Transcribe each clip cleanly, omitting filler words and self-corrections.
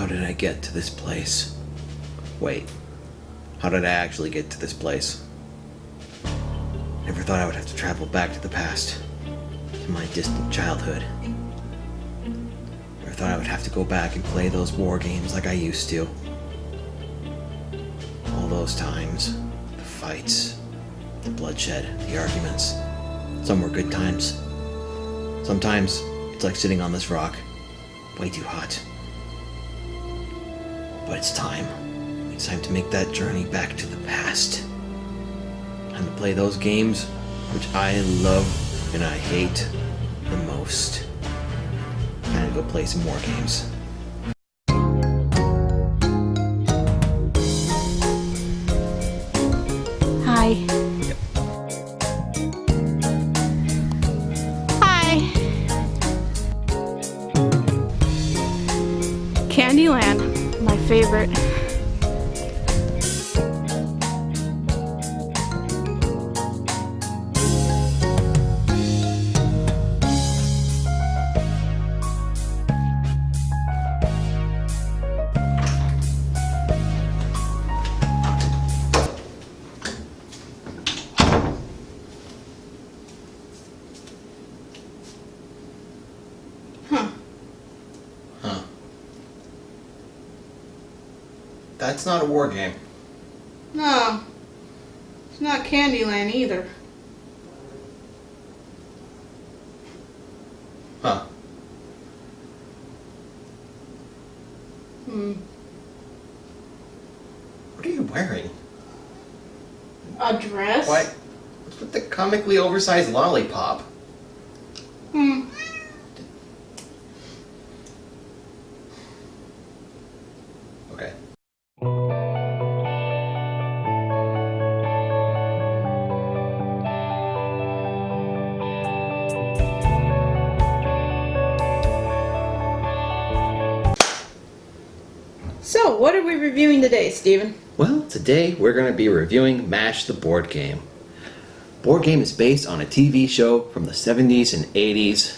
How did I get to this place? Wait, how did I actually get to this place? Never thought I would have to travel back to the past, to my distant childhood. Never thought I would have to go back and play those war games like I used to. All those times, the fights, the bloodshed, the arguments. Some were good times. Sometimes it's like sitting on this rock, way too hot. But it's time. It's time to make that journey back to the past. Time to play those games which I love and I hate the most. Time to go play some more games. Hi. Yep. Hi. Candyland, my favorite. That's not a war game. No, it's not Candyland either. Huh. What are you wearing? A dress? What? What's with the comically oversized lollipop? Okay. So, what are we reviewing today, Steven? Well, today we're going to be reviewing M.A.S.H, the board game. Board game is based on a TV show from the 70s and 80s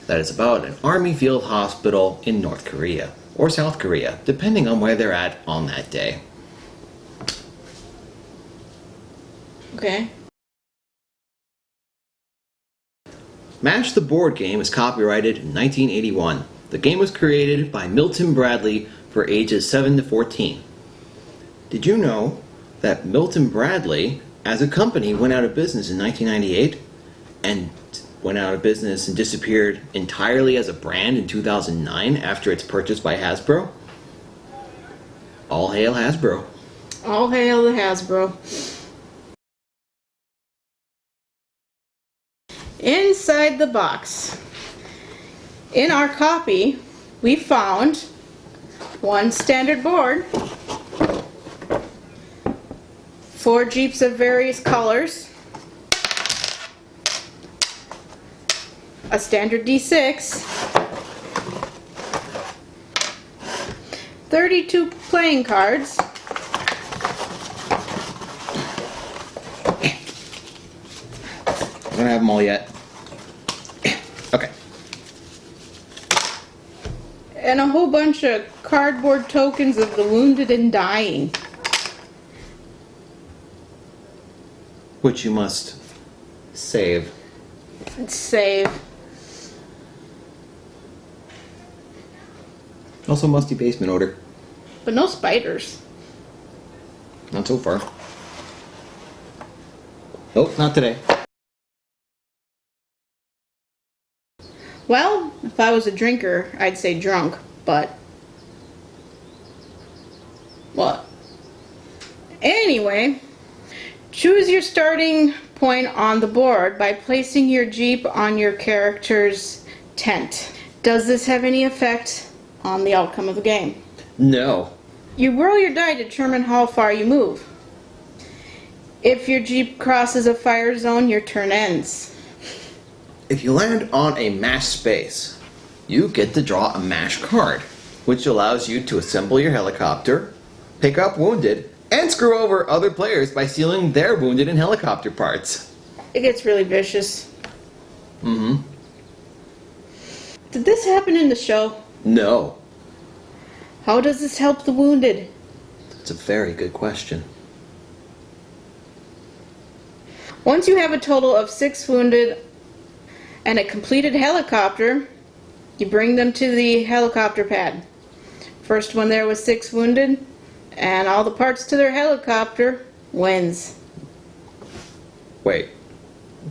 that is about an army field hospital in North Korea, or South Korea, depending on where they're at on that day. Okay. M.A.S.H, the board game is copyrighted in 1981. The game was created by Milton Bradley for ages 7 to 14. Did you know that Milton Bradley, as a company, went out of business in 1998 and went out of business and disappeared entirely as a brand in 2009 after its purchase by Hasbro? All hail Hasbro. All hail the Hasbro. Inside the box, in our copy, we found one standard board, 4 Jeeps of various colors, a standard D6, 32 playing cards, I don't have them all yet. Okay. and a whole bunch of cardboard tokens of the wounded and dying. Which you must save. Save. Also musty basement odor. But no spiders. Not so far. Nope, not today. Well, if I was a drinker, I'd say drunk, but... What? Anyway, choose your starting point on the board by placing your Jeep on your character's tent. Does this have any effect on the outcome of the game? No. You roll your die to determine how far you move. If your Jeep crosses a fire zone, your turn ends. If you land on a M.A.S.H space, you get to draw a M.A.S.H card, which allows you to assemble your helicopter, pick up wounded, and screw over other players by stealing their wounded and helicopter parts. It gets really vicious. Mm-hmm. Did this happen in the show? No. How does this help the wounded? That's a very good question. Once you have a total of 6 wounded and a completed helicopter, you bring them to the helicopter pad. First one there with 6 wounded and all the parts to their helicopter wins. Wait.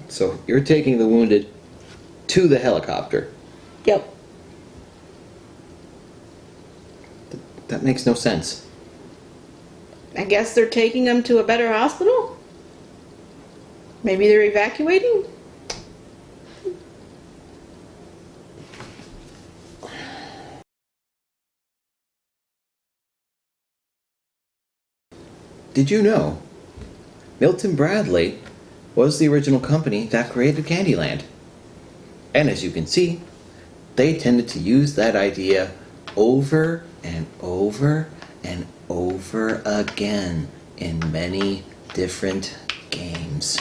So you're taking the wounded to the helicopter? Yep. That makes no sense. I guess they're taking them to a better hospital? Maybe they're evacuating? Did you know Milton Bradley was the original company that created Candyland? And as you can see, they tended to use that idea over and over and over again in many different games.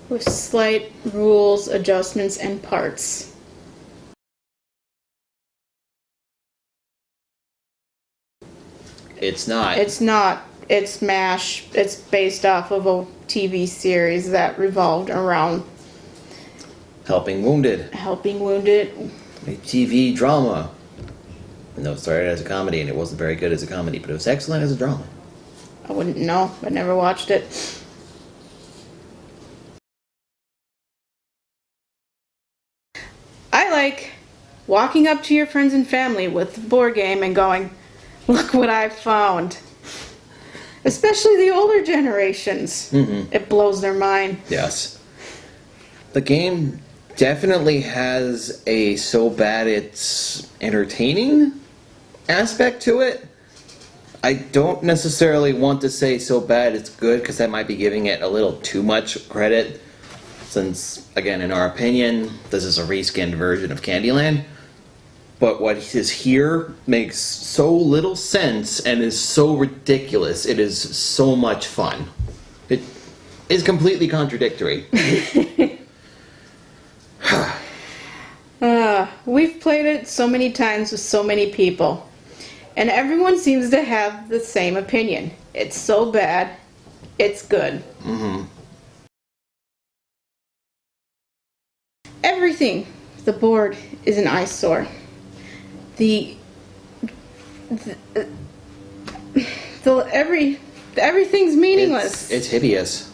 With slight rules, adjustments, and parts. It's not. It's not. It's M.A.S.H. It's based off of a TV series that revolved around Helping Wounded, helping wounded. a TV drama. I know it started as a comedy and it wasn't very good as a comedy, but it was excellent as a drama. I wouldn't know. I never watched it. I like walking up to your friends and family with the board game and going, look what I found. Especially the older generations. Mm-hmm. It blows their mind. Yes. The game definitely has a so bad it's entertaining aspect to it. I don't necessarily want to say so bad it's good because that might be giving it a little too much credit. Since, again, in our opinion, this is a reskinned version of Candyland. But what is here makes so little sense and is so ridiculous. It is so much fun. It is completely contradictory. We've played it so many times with so many people. And everyone seems to have the same opinion. It's so bad, it's good. Mm-hmm. Everything. The board is an eyesore. Everything's meaningless. It's hideous.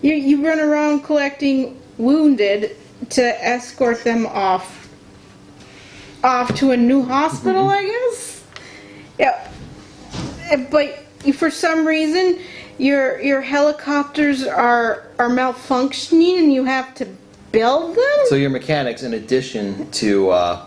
You run around collecting wounded to escort them off to a new hospital, I guess. Yeah, but for some reason your helicopters are malfunctioning and you have to build them. So your mechanics, in addition to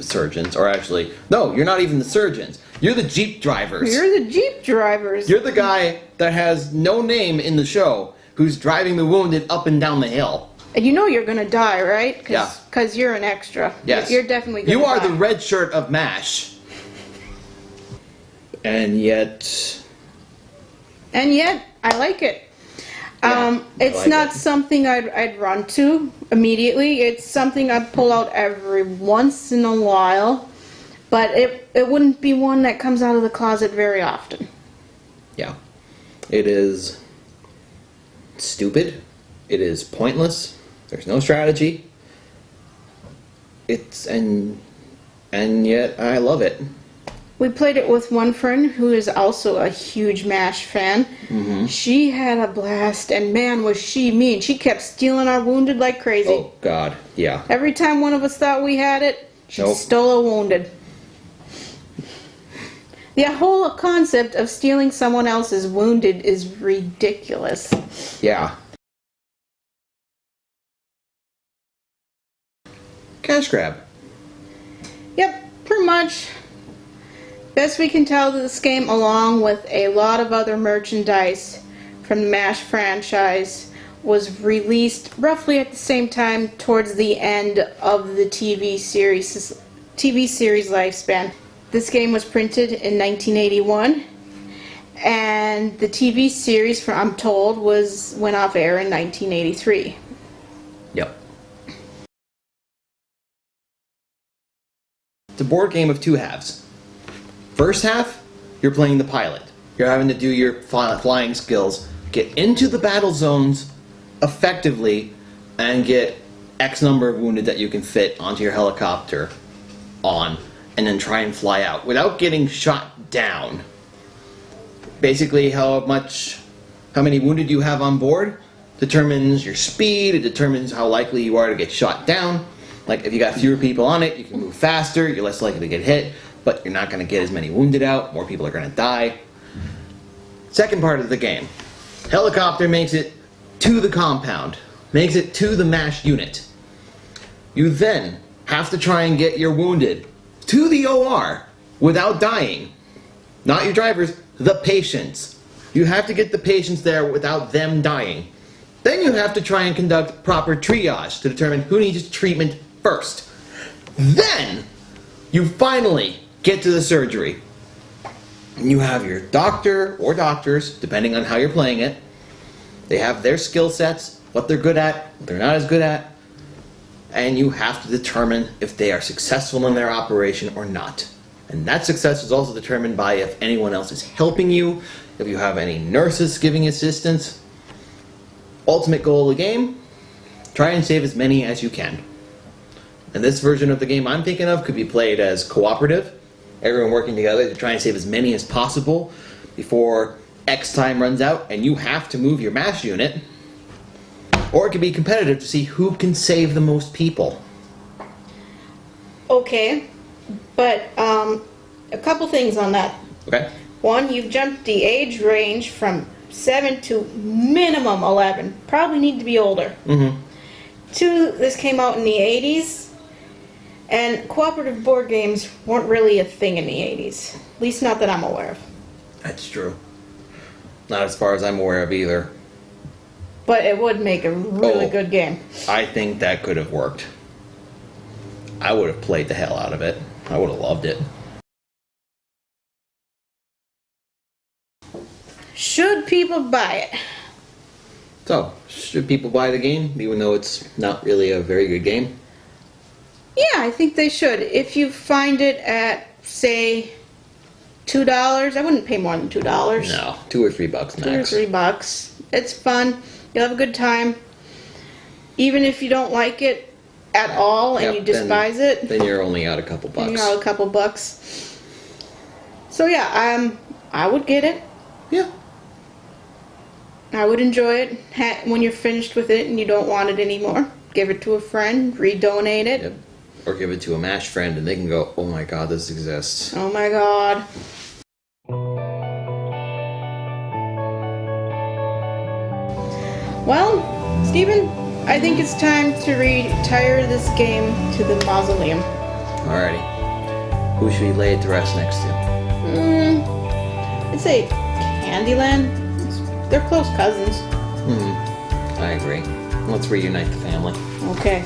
surgeons, or actually, no, you're not even the surgeons. You're the Jeep drivers. You're the Jeep drivers. You're the guy that has no name in the show who's driving the wounded up and down the hill. And you know you're gonna die, right? Yeah. Because you're an extra. Yes. You're definitely gonna die. You are the red shirt of M.A.S.H. And yet, I like it. It's like not it. something I'd run to immediately. It's something I'd pull out every once in a while. But it wouldn't be one that comes out of the closet very often. yeah, it is stupid. It is pointless. There's no strategy. And yet I love it. We played it with one friend who is also a huge M.A.S.H. fan. Mm-hmm. She had a blast, and man, was she mean. She kept stealing our wounded like crazy. Oh, God, yeah. Every time one of us thought we had it, she Nope. stole a wounded. The whole concept of stealing someone else's wounded is ridiculous. Yeah. Cash grab. Yep, pretty much. Best we can tell, this game, along with a lot of other merchandise from the M.A.S.H. franchise, was released roughly at the same time towards the end of the TV series lifespan. This game was printed in 1981, and the TV series, I'm told, went off air in 1983. Yep. It's a board game of two halves. First half, you're playing the pilot. You're having to do your flying skills, get into the battle zones effectively, and get X number of wounded that you can fit onto your helicopter on, and then try and fly out without getting shot down. Basically, how many wounded you have on board determines your speed. It determines how likely you are to get shot down. Like, if you got fewer people on it, you can move faster, you're less likely to get hit, but you're not going to get as many wounded out, more people are going to die. Second part of the game. Helicopter makes it to the compound, makes it to the M.A.S.H unit. You then have to try and get your wounded to the OR without dying. Not your drivers, the patients. You have to get the patients there without them dying. Then you have to try and conduct proper triage to determine who needs treatment first. Then you finally get to the surgery. And you have your doctor or doctors, depending on how you're playing it. They have their skill sets, what they're good at, what they're not as good at. And you have to determine if they are successful in their operation or not. And that success is also determined by if anyone else is helping you, if you have any nurses giving assistance. Ultimate goal of the game, try and save as many as you can. And this version of the game I'm thinking of could be played as cooperative, everyone working together to try and save as many as possible before X time runs out and you have to move your M.A.S.H unit. Or it could be competitive to see who can save the most people. Okay, but a couple things on that. Okay? One, you've jumped the age range from 7 to minimum 11. Probably need to be older. Mm-hmm. 2, this came out in the 80s, and cooperative board games weren't really a thing in the 80s. At least not that I'm aware of. That's true. Not as far as I'm aware of either. But it would make a really good game. I think that could have worked. I would have played the hell out of it. I would have loved it. Should people buy it? So, should people buy the game, even though it's not really a very good game? Yeah, I think they should. If you find it at, say, $2, I wouldn't pay more than $2. No, $2 or $3 max. $2 or $3. It's fun. You'll have a good time. Even if you don't like it at all and you despise it, then you're only out a couple bucks. you're out a couple bucks. So yeah, I would get it. Yeah. I would enjoy it. When you're finished with it and you don't want it anymore, give it to a friend, redonate it. Yep. Or give it to a M.A.S.H friend and they can go, oh my god, this exists. Oh my god. Well, Steven, I think it's time to retire this game to the mausoleum. Alrighty. Who should we lay it to rest next to? I'd say Candyland. They're close cousins. I agree. Let's reunite the family. Okay.